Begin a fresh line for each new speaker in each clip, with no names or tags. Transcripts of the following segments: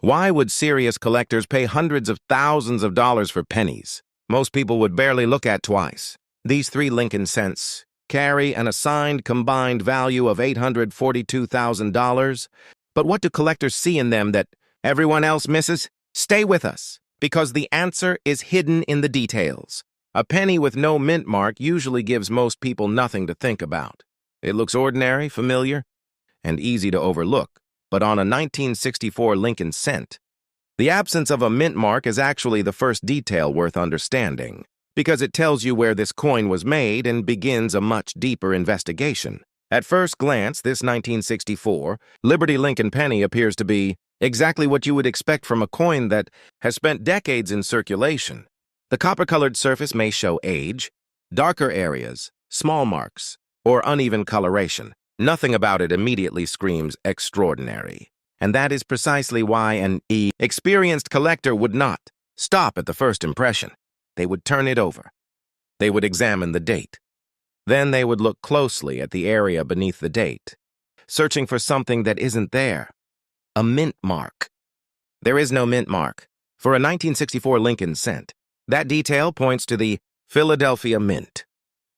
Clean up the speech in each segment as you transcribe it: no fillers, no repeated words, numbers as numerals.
Why would serious collectors pay hundreds of thousands of dollars for pennies most people would barely look at twice? These 3 Lincoln cents carry an assigned combined value of $842,000. But what do collectors see in them that everyone else misses? Stay with us, because the answer is hidden in the details. A penny with no mint mark usually gives most people nothing to think about. It looks ordinary, familiar, and easy to overlook. But on a 1964 Lincoln cent, the absence of a mint mark is actually the first detail worth understanding, because it tells you where this coin was made and begins a much deeper investigation. At first glance, this 1964 Liberty Lincoln penny appears to be exactly what you would expect from a coin that has spent decades in circulation. The copper-colored surface may show age, darker areas, small marks, or uneven coloration. Nothing about it immediately screams extraordinary. And that is precisely why an experienced collector would not stop at the first impression. They would turn it over. They would examine the date. Then they would look closely at the area beneath the date, searching for something that isn't there. A mint mark. There is no mint mark for a 1964 Lincoln cent. That detail points to the Philadelphia Mint.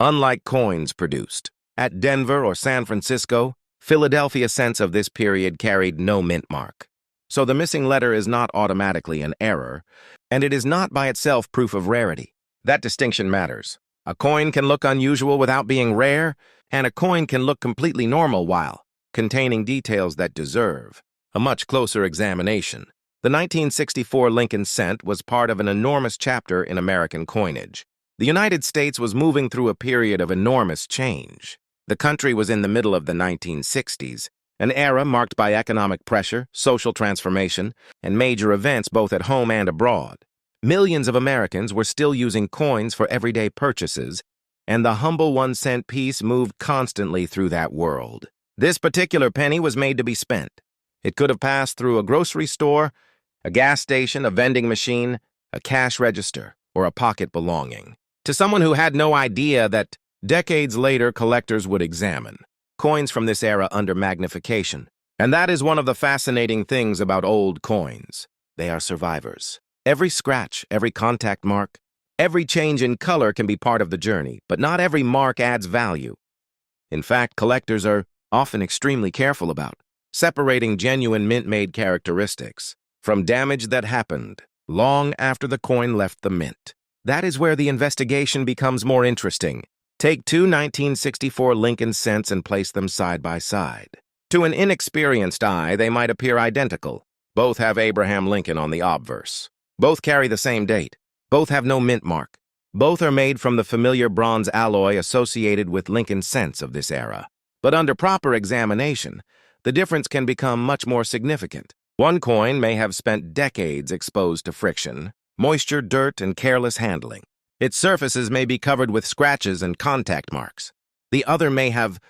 Unlike coins produced at Denver or San Francisco, Philadelphia cents of this period carried no mint mark. So the missing letter is not automatically an error, and it is not by itself proof of rarity. That distinction matters. A coin can look unusual without being rare, and a coin can look completely normal while containing details that deserve a much closer examination. The 1964 Lincoln cent was part of an enormous chapter in American coinage. The United States was moving through a period of enormous change. The country was in the middle of the 1960s, an era marked by economic pressure, social transformation, and major events both at home and abroad. Millions of Americans were still using coins for everyday purchases, and the humble 1-cent piece moved constantly through that world. This particular penny was made to be spent. It could have passed through a grocery store, a gas station, a vending machine, a cash register, or a pocket belonging. To someone who had no idea that decades later collectors would examine coins from this era under magnification. And that is one of the fascinating things about old coins. They are survivors. Every scratch, every contact mark, every change in color can be part of the journey, but not every mark adds value. In fact, collectors are often extremely careful about separating genuine mint-made characteristics from damage that happened long after the coin left the mint. That is where the investigation becomes more interesting. Take 2 1964 Lincoln cents and place them side by side. To an inexperienced eye, they might appear identical. Both have Abraham Lincoln on the obverse. Both carry the same date. Both have no mint mark. Both are made from the familiar bronze alloy associated with Lincoln cents of this era. But under proper examination, the difference can become much more significant. One coin may have spent decades exposed to friction, moisture, dirt, and careless handling. Its surfaces may be covered with scratches and contact marks. The other may have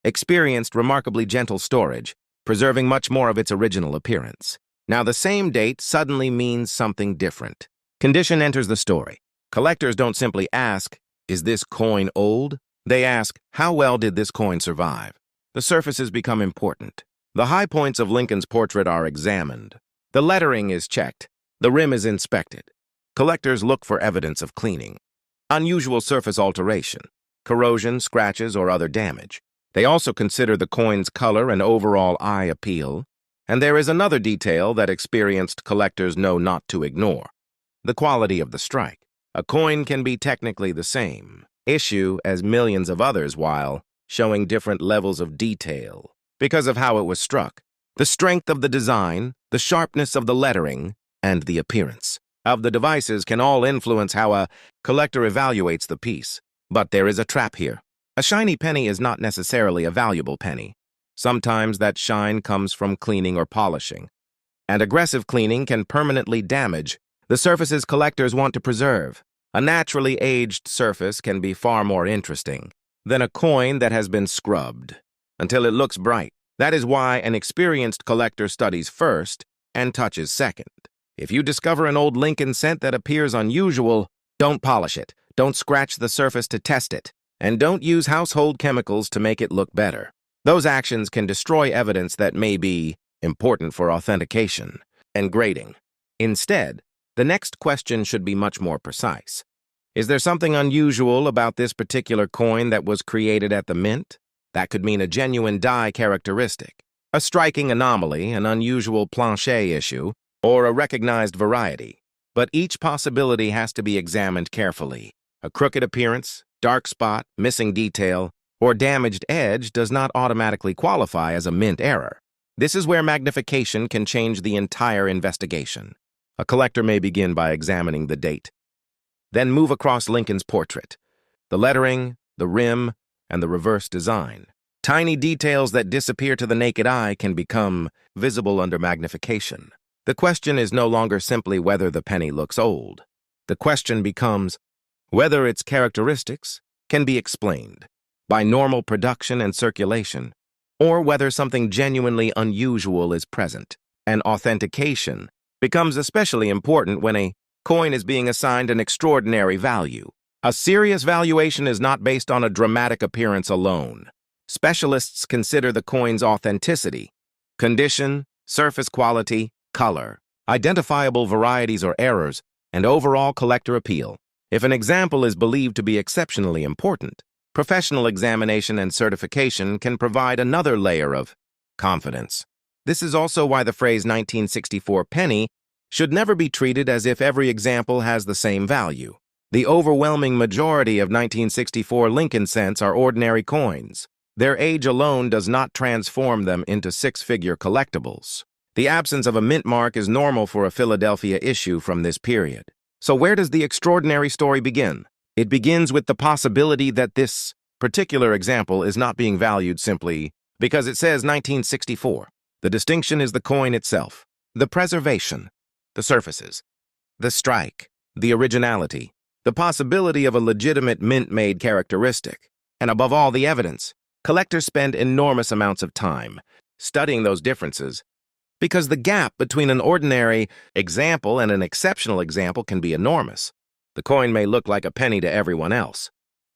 experienced remarkably gentle storage, preserving much more of its original appearance. Now, the same date suddenly means something different. Condition enters the story. Collectors don't simply ask, "Is this coin old?" They ask, "How well did this coin survive?" The surfaces become important. The high points of Lincoln's portrait are examined. The lettering is checked. The rim is inspected. Collectors look for evidence of cleaning, unusual surface alteration, corrosion, scratches, or other damage. They also consider the coin's color and overall eye appeal. And there is another detail that experienced collectors know not to ignore: the quality of the strike. A coin can be technically the same issue as millions of others while showing different levels of detail because of how it was struck, the strength of the design, the sharpness of the lettering, and the appearance of the devices can all influence how a collector evaluates the piece. But there is a trap here. A shiny penny is not necessarily a valuable penny. Sometimes that shine comes from cleaning or polishing, and aggressive cleaning can permanently damage the surfaces collectors want to preserve. A naturally aged surface can be far more interesting than a coin that has been scrubbed until it looks bright. That is why an experienced collector studies first and touches second. If you discover an old Lincoln cent that appears unusual, don't polish it, don't scratch the surface to test it, and don't use household chemicals to make it look better. Those actions can destroy evidence that may be important for authentication. and grading. Instead, the next question should be much more precise. Is there something unusual about this particular coin that was created at the mint? That could mean a genuine die characteristic, a striking anomaly, an unusual plancher issue, or a recognized variety. But each possibility has to be examined carefully. A crooked appearance, dark spot, missing detail, or damaged edge does not automatically qualify as a mint error. This is where magnification can change the entire investigation. A collector may begin by examining the date, then move across Lincoln's portrait, the lettering, the rim, and the reverse design. Tiny details that disappear to the naked eye can become visible under magnification. The question is no longer simply whether the penny looks old. The question becomes whether its characteristics can be explained by normal production and circulation, or whether something genuinely unusual is present. And authentication becomes especially important when a coin is being assigned an extraordinary value. A serious valuation is not based on a dramatic appearance alone. Specialists consider the coin's authenticity, condition, surface quality, color, identifiable varieties or errors, and overall collector appeal. If an example is believed to be exceptionally important, professional examination and certification can provide another layer of confidence. This is also why the phrase 1964 penny should never be treated as if every example has the same value. The overwhelming majority of 1964 Lincoln cents are ordinary coins. Their age alone does not transform them into six-figure collectibles. The absence of a mint mark is normal for a Philadelphia issue from this period. So where does the extraordinary story begin? It begins with the possibility that this particular example is not being valued simply because it says 1964. The distinction is the coin itself, the preservation, the surfaces, the strike, the originality, the possibility of a legitimate mint-made characteristic, and above all, the evidence. Collectors spend enormous amounts of time studying those differences because the gap between an ordinary example and an exceptional example can be enormous. The coin may look like a penny to everyone else,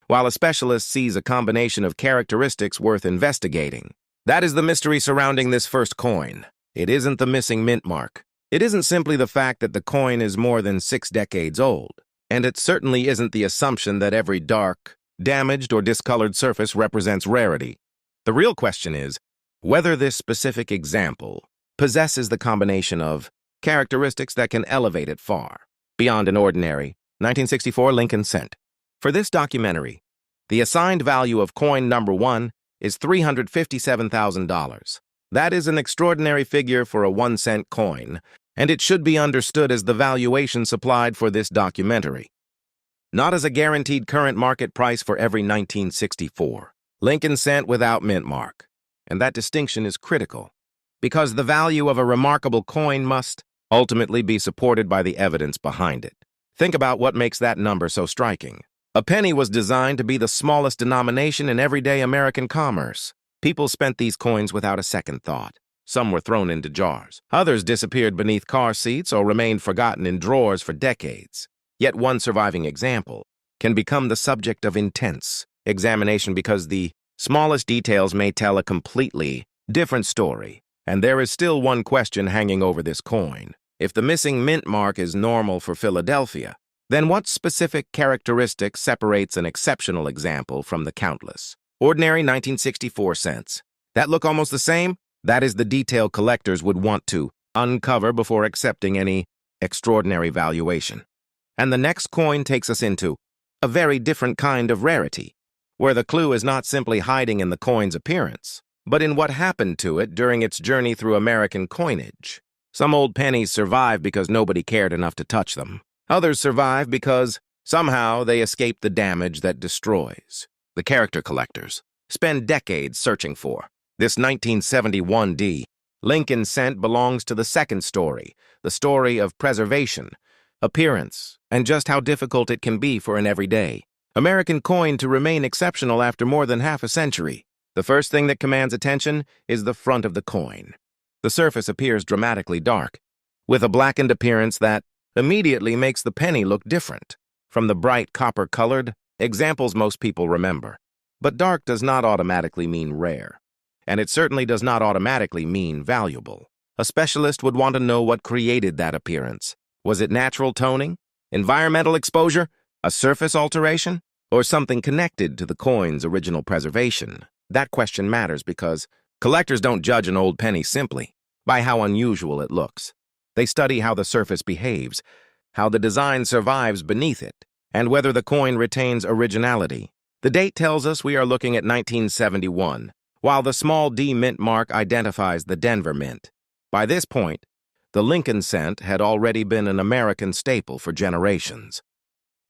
while a specialist sees a combination of characteristics worth investigating. That is the mystery surrounding this first coin. It isn't the missing mint mark. It isn't simply the fact that the coin is more than 6 decades old, and it certainly isn't the assumption that every dark, damaged, or discolored surface represents rarity. The real question is whether this specific example possesses the combination of characteristics that can elevate it far beyond an ordinary 1964 Lincoln cent. For this documentary, the assigned value of coin number 1 is $357,000. That is an extraordinary figure for a 1-cent coin, and it should be understood as the valuation supplied for this documentary, not as a guaranteed current market price for every 1964 Lincoln cent without mint mark. And that distinction is critical, because the value of a remarkable coin must ultimately be supported by the evidence behind it. Think about what makes that number so striking. A penny was designed to be the smallest denomination in everyday American commerce. People spent these coins without a second thought. Some were thrown into jars. Others disappeared beneath car seats or remained forgotten in drawers for decades. Yet one surviving example can become the subject of intense examination because the smallest details may tell a completely different story. And there is still one question hanging over this coin. If the missing mint mark is normal for Philadelphia, then what specific characteristic separates an exceptional example from the countless ordinary 1964 cents that look almost the same? That is the detail collectors would want to uncover before accepting any extraordinary valuation. And the next coin takes us into a very different kind of rarity, where the clue is not simply hiding in the coin's appearance, but in what happened to it during its journey through American coinage. Some old pennies survive because nobody cared enough to touch them. Others survive because somehow they escape the damage that destroys. The character collectors spend decades searching for this 1971 Lincoln cent belongs to the second story, the story of preservation, appearance, and just how difficult it can be for an everyday American coin to remain exceptional after more than half a century. The first thing that commands attention is the front of the coin. The surface appears dramatically dark, with a blackened appearance that immediately makes the penny look different from the bright copper-colored examples most people remember. But dark does not automatically mean rare, and it certainly does not automatically mean valuable. A specialist would want to know what created that appearance. Was it natural toning, environmental exposure, a surface alteration, or something connected to the coin's original preservation? That question matters because collectors don't judge an old penny simply by how unusual it looks. They study how the surface behaves, how the design survives beneath it, and whether the coin retains originality. The date tells us we are looking at 1971, while the small D mint mark identifies the Denver Mint. By this point, the Lincoln cent had already been an American staple for generations.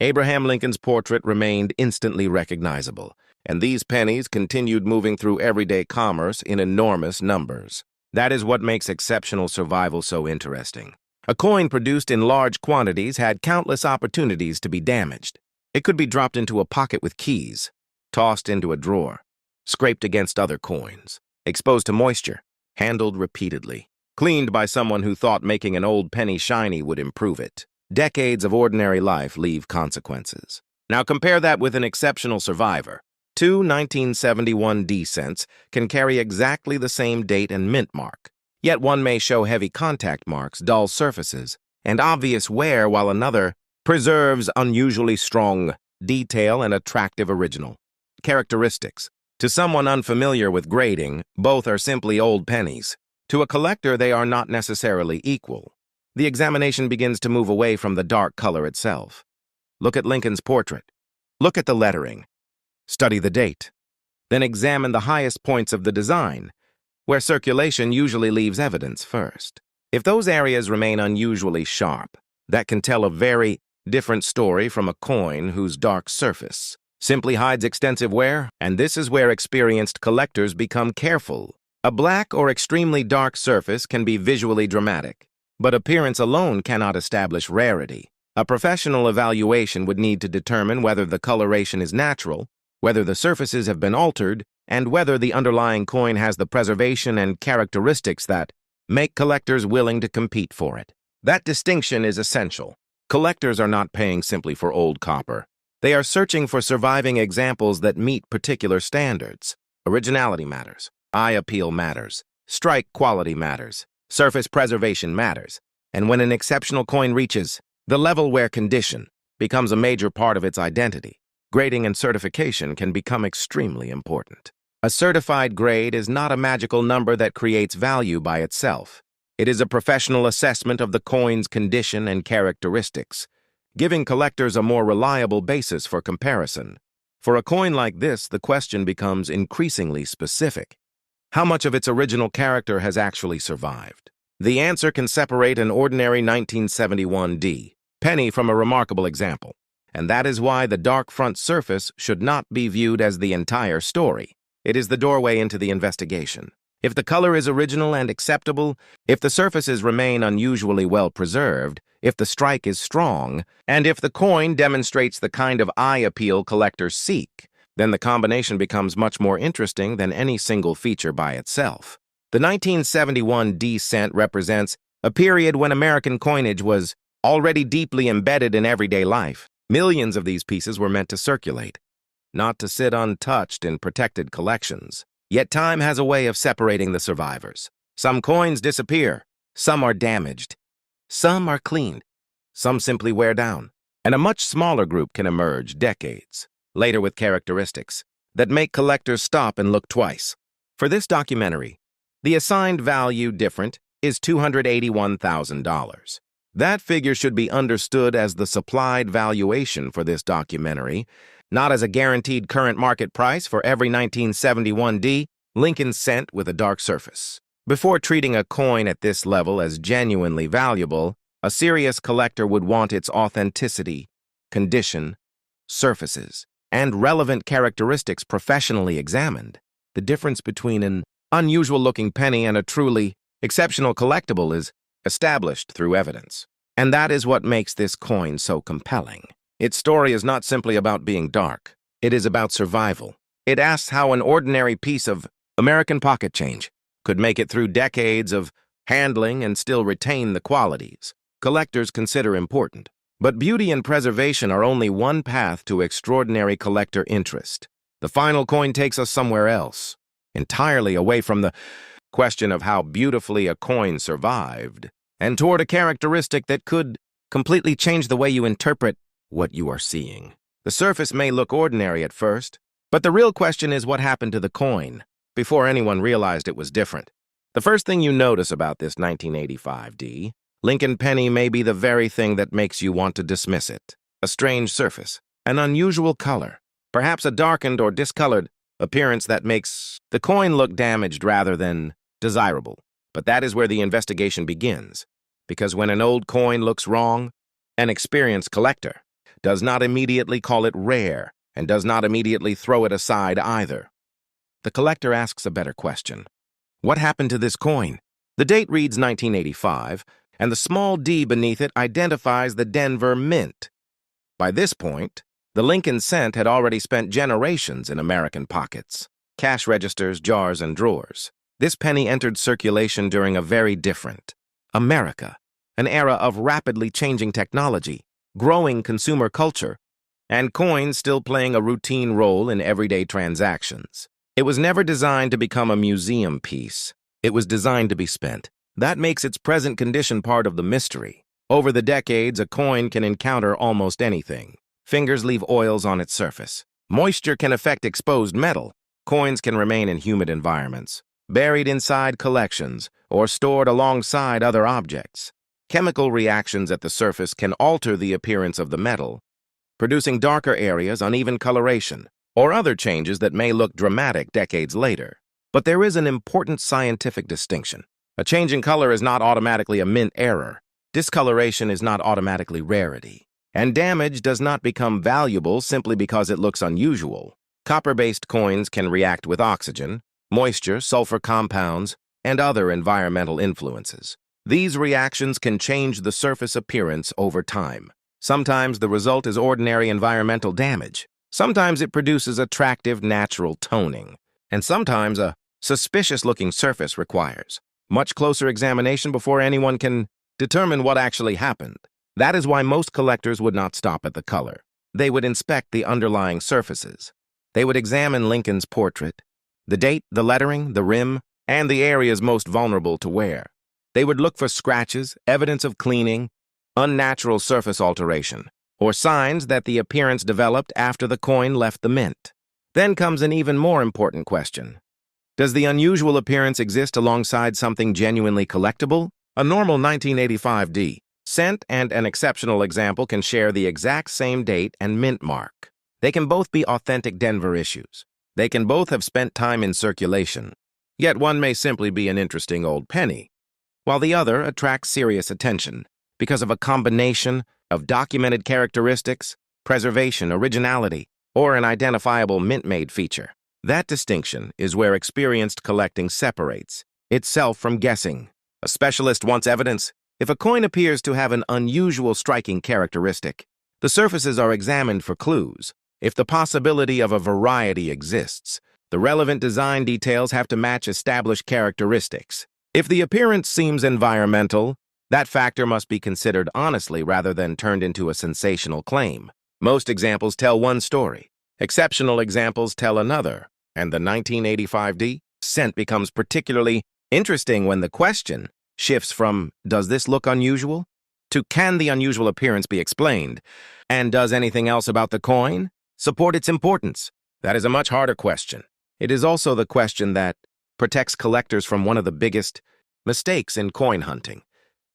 Abraham Lincoln's portrait remained instantly recognizable, and these pennies continued moving through everyday commerce in enormous numbers. That is what makes exceptional survival so interesting. A coin produced in large quantities had countless opportunities to be damaged. It could be dropped into a pocket with keys, tossed into a drawer, scraped against other coins, exposed to moisture, handled repeatedly, cleaned by someone who thought making an old penny shiny would improve it. Decades of ordinary life leave consequences. Now compare that with an exceptional survivor. Two 1971 D cents can carry exactly the same date and mint mark, yet one may show heavy contact marks, dull surfaces, and obvious wear, while another preserves unusually strong detail and attractive original characteristics. To someone unfamiliar with grading, both are simply old pennies. To a collector, they are not necessarily equal. The examination begins to move away from the dark color itself. Look at Lincoln's portrait. Look at the lettering. Study the date. Then examine the highest points of the design, where circulation usually leaves evidence first. If those areas remain unusually sharp, that can tell a very different story from a coin whose dark surface simply hides extensive wear, and this is where experienced collectors become careful. A black or extremely dark surface can be visually dramatic, but appearance alone cannot establish rarity. A professional evaluation would need to determine whether the coloration is natural, whether the surfaces have been altered, and whether the underlying coin has the preservation and characteristics that make collectors willing to compete for it. That distinction is essential. Collectors are not paying simply for old copper. They are searching for surviving examples that meet particular standards. Originality matters. Eye appeal matters. Strike quality matters. Surface preservation matters. And when an exceptional coin reaches the level where condition becomes a major part of its identity, grading and certification can become extremely important. A certified grade is not a magical number that creates value by itself. It is a professional assessment of the coin's condition and characteristics, giving collectors a more reliable basis for comparison. For a coin like this, the question becomes increasingly specific. How much of its original character has actually survived? The answer can separate an ordinary 1971 D penny from a remarkable example, and that is why the dark front surface should not be viewed as the entire story. It is the doorway into the investigation. If the color is original and acceptable, if the surfaces remain unusually well preserved, if the strike is strong, and if the coin demonstrates the kind of eye appeal collectors seek, then the combination becomes much more interesting than any single feature by itself. The 1971 D cent represents a period when American coinage was already deeply embedded in everyday life. Millions of these pieces were meant to circulate, not to sit untouched in protected collections. Yet time has a way of separating the survivors. Some coins disappear, some are damaged, some are cleaned, some simply wear down, and a much smaller group can emerge decades later with characteristics that make collectors stop and look twice. For this documentary, the assigned value different is $281,000. That figure should be understood as the supplied valuation for this documentary, not as a guaranteed current market price for every 1971 D Lincoln cent with a dark surface. Before treating a coin at this level as genuinely valuable, a serious collector would want its authenticity, condition, surfaces, and relevant characteristics professionally examined. The difference between an unusual-looking penny and a truly exceptional collectible is established through evidence. And that is what makes this coin so compelling. Its story is not simply about being dark. It is about survival. It asks how an ordinary piece of American pocket change could make it through decades of handling and still retain the qualities collectors consider important. But beauty and preservation are only one path to extraordinary collector interest. The final coin takes us somewhere else, entirely away from the question of how beautifully a coin survived, and toward a characteristic that could completely change the way you interpret what you are seeing. The surface may look ordinary at first, but the real question is what happened to the coin before anyone realized it was different. The first thing you notice about this 1985 Lincoln penny may be the very thing that makes you want to dismiss it. A strange surface, an unusual color, perhaps a darkened or discolored appearance that makes the coin look damaged rather than desirable. But that is where the investigation begins, because when an old coin looks wrong, an experienced collector does not immediately call it rare and does not immediately throw it aside either. The collector asks a better question. What happened to this coin? The date reads 1985, and the small d beneath it identifies the Denver Mint. By this point, the Lincoln cent had already spent generations in American pockets, cash registers, jars, and drawers. This penny entered circulation during a very different America, an era of rapidly changing technology, growing consumer culture, and coins still playing a routine role in everyday transactions. It was never designed to become a museum piece. It was designed to be spent. That makes its present condition part of the mystery. Over the decades, a coin can encounter almost anything. Fingers leave oils on its surface. Moisture can affect exposed metal. Coins can remain in humid environments, buried inside collections, or stored alongside other objects. Chemical reactions at the surface can alter the appearance of the metal, producing darker areas, uneven coloration, or other changes that may look dramatic decades later. But there is an important scientific distinction. A change in color is not automatically a mint error. Discoloration is not automatically rarity. And damage does not become valuable simply because it looks unusual. Copper-based coins can react with oxygen, moisture, sulfur compounds, and other environmental influences. These reactions can change the surface appearance over time. Sometimes the result is ordinary environmental damage. Sometimes it produces attractive natural toning. And sometimes a suspicious-looking surface requires much closer examination before anyone can determine what actually happened. That is why most collectors would not stop at the color. They would inspect the underlying surfaces. They would examine Lincoln's portrait, the date, the lettering, the rim, and the areas most vulnerable to wear. They would look for scratches, evidence of cleaning, unnatural surface alteration, or signs that the appearance developed after the coin left the mint. Then comes an even more important question. Does the unusual appearance exist alongside something genuinely collectible? A normal 1985 cent and an exceptional example can share the exact same date and mint mark. They can both be authentic Denver issues. They can both have spent time in circulation. Yet one may simply be an interesting old penny, while the other attracts serious attention because of a combination of documented characteristics, preservation, originality, or an identifiable mint-made feature. That distinction is where experienced collecting separates itself from guessing. A specialist wants evidence. If a coin appears to have an unusual striking characteristic, the surfaces are examined for clues. If the possibility of a variety exists, the relevant design details have to match established characteristics. If the appearance seems environmental, that factor must be considered honestly rather than turned into a sensational claim. Most examples tell one story. Exceptional examples tell another, and the 1985 cent becomes particularly interesting when the question shifts from, does this look unusual, to can the unusual appearance be explained, and does anything else about the coin support its importance? That is a much harder question. It is also the question that protects collectors from one of the biggest mistakes in coin hunting,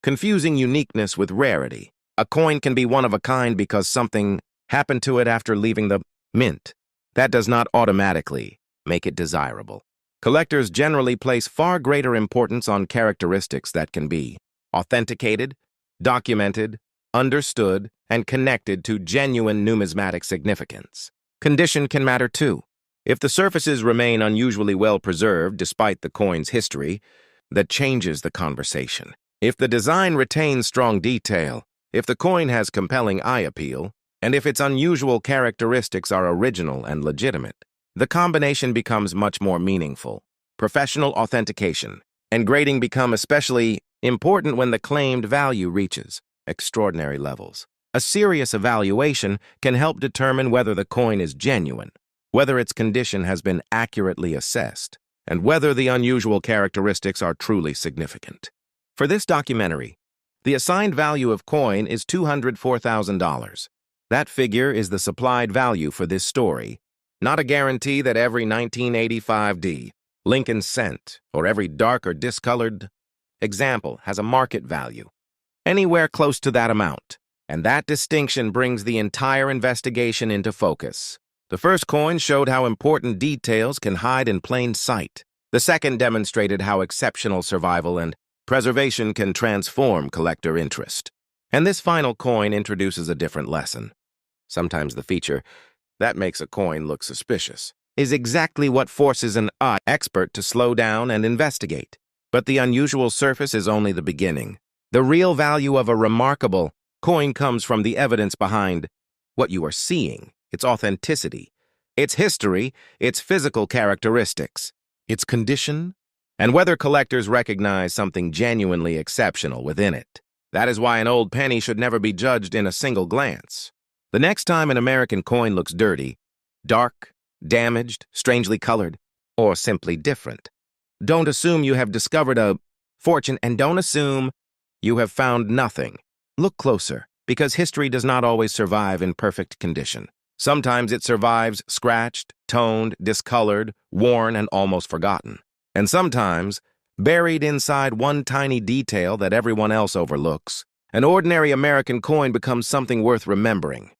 confusing uniqueness with rarity. A coin can be one of a kind because something happened to it after leaving the mint. That does not automatically make it desirable. Collectors generally place far greater importance on characteristics that can be authenticated, documented, understood, and connected to genuine numismatic significance. Condition can matter too. If the surfaces remain unusually well preserved despite the coin's history, that changes the conversation. If the design retains strong detail, if the coin has compelling eye appeal, and if its unusual characteristics are original and legitimate, the combination becomes much more meaningful. Professional authentication and grading become especially important when the claimed value reaches extraordinary levels. A serious evaluation can help determine whether the coin is genuine, whether its condition has been accurately assessed, and whether the unusual characteristics are truly significant. For this documentary, the assigned value of coin is $204,000. That figure is the supplied value for this story, not a guarantee that every 1985 Lincoln cent or every dark or discolored example has a market value. Anywhere close to that amount. And that distinction brings the entire investigation into focus. The first coin showed how important details can hide in plain sight. The second demonstrated how exceptional survival and preservation can transform collector interest. And this final coin introduces a different lesson. Sometimes the feature that makes a coin look suspicious is exactly what forces an expert to slow down and investigate. But the unusual surface is only the beginning. The real value of a remarkable coin comes from the evidence behind what you are seeing, its authenticity, its history, its physical characteristics, its condition, and whether collectors recognize something genuinely exceptional within it. That is why an old penny should never be judged in a single glance. The next time an American coin looks dirty, dark, damaged, strangely colored, or simply different, don't assume you have discovered a fortune, and don't assume you have found nothing. Look closer, because history does not always survive in perfect condition. Sometimes it survives scratched, toned, discolored, worn, and almost forgotten. And sometimes, buried inside one tiny detail that everyone else overlooks, an ordinary American coin becomes something worth remembering.